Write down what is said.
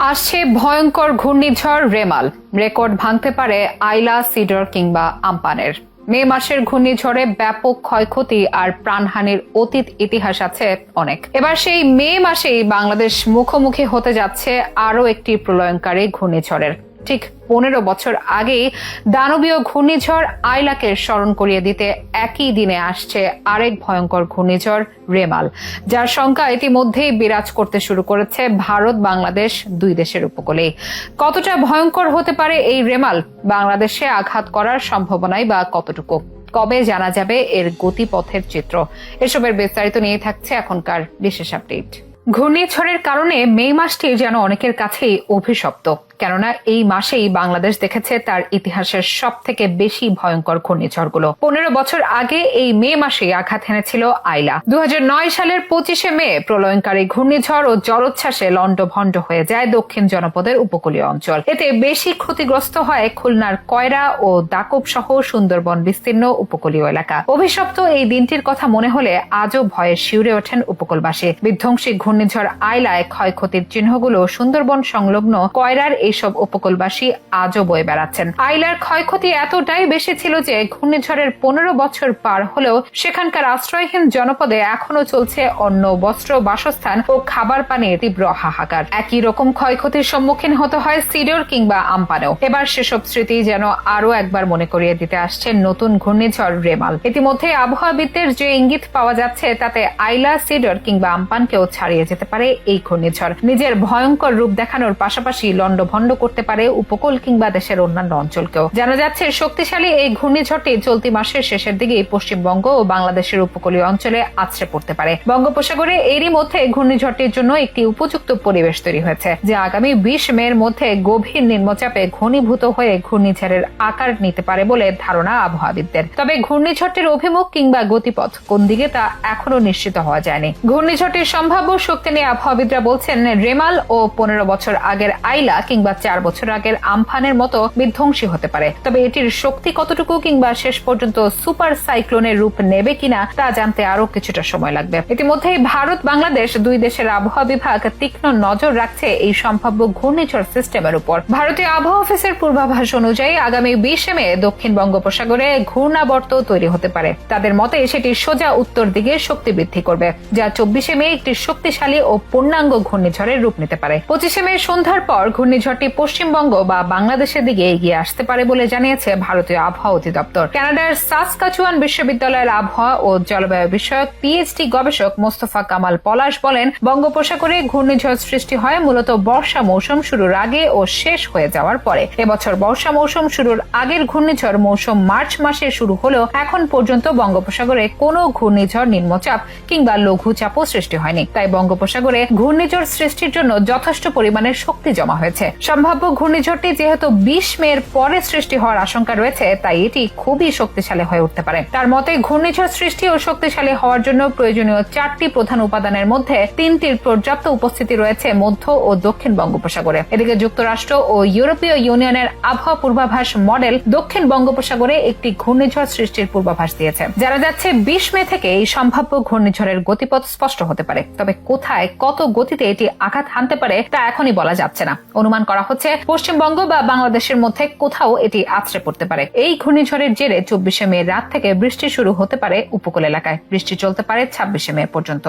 আসছে ভয়ঙ্কর ঘূর্ণিঝড় রেমাল। রেকর্ড ভাঙতে পারে আইলা, সিডর কিংবা আম্পানের। মে মাসের ঘূর্ণিঝড়ে ব্যাপক ক্ষয়ক্ষতি আর প্রাণহানির অতীত ইতিহাস আছে অনেক। এবার সেই মে মাসেই বাংলাদেশ মুখোমুখি হতে যাচ্ছে আরও একটি প্রলয়ঙ্কারী ঘূর্ণিঝড়ের। ঠিক 15 বছর আগেই দানবীয় ঘূর্ণিঝড় আইলাকে স্মরণ করিয়ে দিতে একই দিনে আসছে আরেক ভয়ঙ্কর ঘূর্ণিঝড় রেমাল, যার শঙ্কা ইতিমধ্যেই বিরাজ করতে শুরু করেছে ভারত বাংলাদেশ দুই দেশের উপকূলেই। কতটা ভয়ঙ্কর হতে পারে এই রেমাল, বাংলাদেশে আঘাত করার সম্ভাবনাই বা কতটুকু, কবে জানা যাবে এর গতিপথের চিত্র, এসবের বিস্তারিত নিয়ে থাকছে এখনকার বিশেষ আপডেট। ঘূর্ণিঝড়ের কারণে মে মাসটি যেন অনেকের কাছেই অভিশপ্ত, কেননা এই মাসেই বাংলাদেশ দেখেছে তার ইতিহাসের সব থেকে বেশি ভয়ঙ্কর ঘূর্ণিঝড়গুলো। 15 বছর আগে এই মে মাসেই আঘাত হেনেছিল আইলা। 2009 সালের 25 মে প্রলয়ঙ্কারী ঘূর্ণিঝড় ও জলোচ্ছ্বাসে লন্ডভন্ড হয়ে যায় দক্ষিণ জনপদের উপকূলীয় অঞ্চল। এতে বেশি ক্ষতিগ্রস্ত হয় খুলনার কয়রা ও দাকব সহ সুন্দরবন বিস্তীর্ণ উপকূলীয় এলাকা। অভিশপ্ত এই দিনটির কথা মনে হলে আজও ভয়ে শিউরে ওঠেন উপকূলবাসী। বিধ্বংসী ঘূর্ণিঝড় আইলায় ক্ষয়ক্ষতির চিহ্নগুলো সুন্দরবন সংলগ্ন কয়রার এইসব উপকূলবাসী আজও বয়ে বেড়াচ্ছেন। আইলার ক্ষয়ক্ষতি এতটাই বেশি ছিল যে ঘূর্ণিঝড়ের 15 বছর পার হলেও সেখানকার আশ্রয়হীন জনপদে এখনো চলছে অন্ন, বস্ত্র, বাসস্থান ও খাবার পানির তীব্র হাহাকার। একই রকম ক্ষয়ক্ষতির সম্মুখীন হতে হয় সিডর কিংবা আম্পানেও। এবার সেসব স্মৃতি যেন আরো একবার মনে করিয়ে দিতে আসছে নতুন ঘূর্ণিঝড় রেমাল। ইতিমধ্যে আবহাওয়াবিদদের যে ইঙ্গিত পাওয়া যাচ্ছে তাতে আইলা, সিডর কিংবা আম্পানকেও ছাড়িয়ে যেতে পারে এই ঘূর্ণিঝড়। নিজের ভয়ঙ্কর রূপ দেখানোর পাশাপাশি লন্ডভন্ড করতে পারে উপকূল কিংবা দেশের অন্যান্য অঞ্চলকেও। জানা যাচ্ছে শক্তিশালী এই ঘূর্ণিঝড়টি চলতি মাসের শেষের দিকে পশ্চিমবঙ্গ ও বাংলাদেশের উপকূলীয় অঞ্চলে আছড়ে পড়তে পারে। বঙ্গোপসাগরে এরই মধ্যে ঘূর্ণিঝড়টির জন্য একটি উপযুক্ত পরিবেশ তৈরি হয়েছে, যা আগামী 20 মের মধ্যে গভীর নিম্নচাপে ঘনীভূত হয়ে ঘূর্ণিঝড়ের আকার নিতে পারে বলে ধারণা আবহাওয়াবিদদের। তবে ঘূর্ণিঝড়টির অভিমুখ কিংবা গতিপথ কোন দিকে তা এখনো নিশ্চিত হওয়া যায়নি। ঘূর্ণিঝড়টির সম্ভাব্য শক্তি নিয়ে আবহাওয়াবিদরা বলছেন, রেমাল ও 15 বছর আগের আইলা কিংবা 4 বছর আগের আমফানের মতো বিধ্বংসী হতে পারে। তবে এটির শক্তি কতটুকু কিংবা শেষ পর্যন্ত সুপার সাইক্লোনের রূপ নেবে কিনা তা জানতে আরো কিছুটা সময় লাগবে। ইতিমধ্যেই ভারত বাংলাদেশ দুই দেশের আবহাওয়া বিভাগ তীক্ষ্ণ নজর রাখছে এই সম্ভাব্য ঘূর্ণিঝড় সিস্টেমের উপর। ভারতীয় আবহাওয়া অফিসের পূর্বাভাস অনুযায়ী আগামী 20 মে দক্ষিণ বঙ্গোপসাগরে ঘূর্ণাবর্ত তৈরি হতে পারে। তাদের মতে সেটি সোজা উত্তর দিকে শক্তি বৃদ্ধি করবে, যা 24 মে একটি শক্তিশালী ও পূর্ণাঙ্গ ঘূর্ণিঝড়ের রূপ নিতে পারে। 25 মে সন্ধ্যার পর ঘূর্ণিঝড়টি পশ্চিমবঙ্গ বা বাংলাদেশের দিকে এগিয়ে আসতে পারে বলে জানিয়েছে ভারতীয় আবহাওয়া অধিদপ্তর। কানাডার সাসকাচুয়ান বিশ্ববিদ্যালয়ের আবহাওয়া ও জলবায়ু বিষয়ক পিএইচডি গবেষক মোস্তফা কামাল পলাশ বলেন, বঙ্গোপসাগরে ঘূর্ণিঝড় সৃষ্টি হয় মূলত বর্ষা মৌসুম শুরুর আগে ও শেষ হয়ে যাওয়ার পরে। এবছর বর্ষা মৌসুম শুরুর আগের ঘূর্ণিঝড় মৌসুম মার্চ মাসে শুরু হলেও এখন পর্যন্ত বঙ্গোপসাগরে কোনো ঘূর্ণিঝড়, নিম্নচাপ কিংবা লঘুচাপও সৃষ্টি হয়নি। তাই বঙ্গোপসাগরে ঘূর্ণিঝড় সৃষ্টির জন্য যথেষ্ট পরিমাণের শক্তি জমা হয়েছে। সম্ভাব্য ঘূর্ণিঝড়টি যেহেতু 20 মের পরে সৃষ্টি হওয়ার আশঙ্কা রয়েছে, তাই এটি খুবই শক্তিশালী হয়ে উঠতে পারে। তার মতে ঘূর্ণিঝড় সৃষ্টি ও শক্তিশালী হওয়ার জন্য প্রয়োজনীয় 4টি প্রধান উপাদানের মধ্যে 3টির পর্যাপ্ত উপস্থিতি রয়েছে মধ্য ও দক্ষিণ বঙ্গোপসাগরে। এদিকে যুক্তরাষ্ট্র ও ইউরোপীয় ইউনিয়নের আবহাওয়া পূর্বাভাস মডেল দক্ষিণ বঙ্গোপসাগরে একটি ঘূর্ণিঝড় সৃষ্টির পূর্বাভাস দিয়েছে। জানা যাচ্ছে 20 মে থেকে এই সম্ভাব্য ঘূর্ণিঝড়ের গতিপথ স্পষ্ট হতে পারে। তবে কোথায়, কত গতিতে এটি আঘাত হানতে পারে তা এখনই বলা যাচ্ছে না। অনুমান করা হচ্ছে পশ্চিমবঙ্গ বা বাংলাদেশের মধ্যে কোথাও এটি আছড়ে পড়তে পারে। এই ঘূর্ণিঝড়ের জেরে 24 মে রাত থেকে বৃষ্টি শুরু হতে পারে উপকূল এলাকায়। বৃষ্টি চলতে পারে 26 মে পর্যন্ত।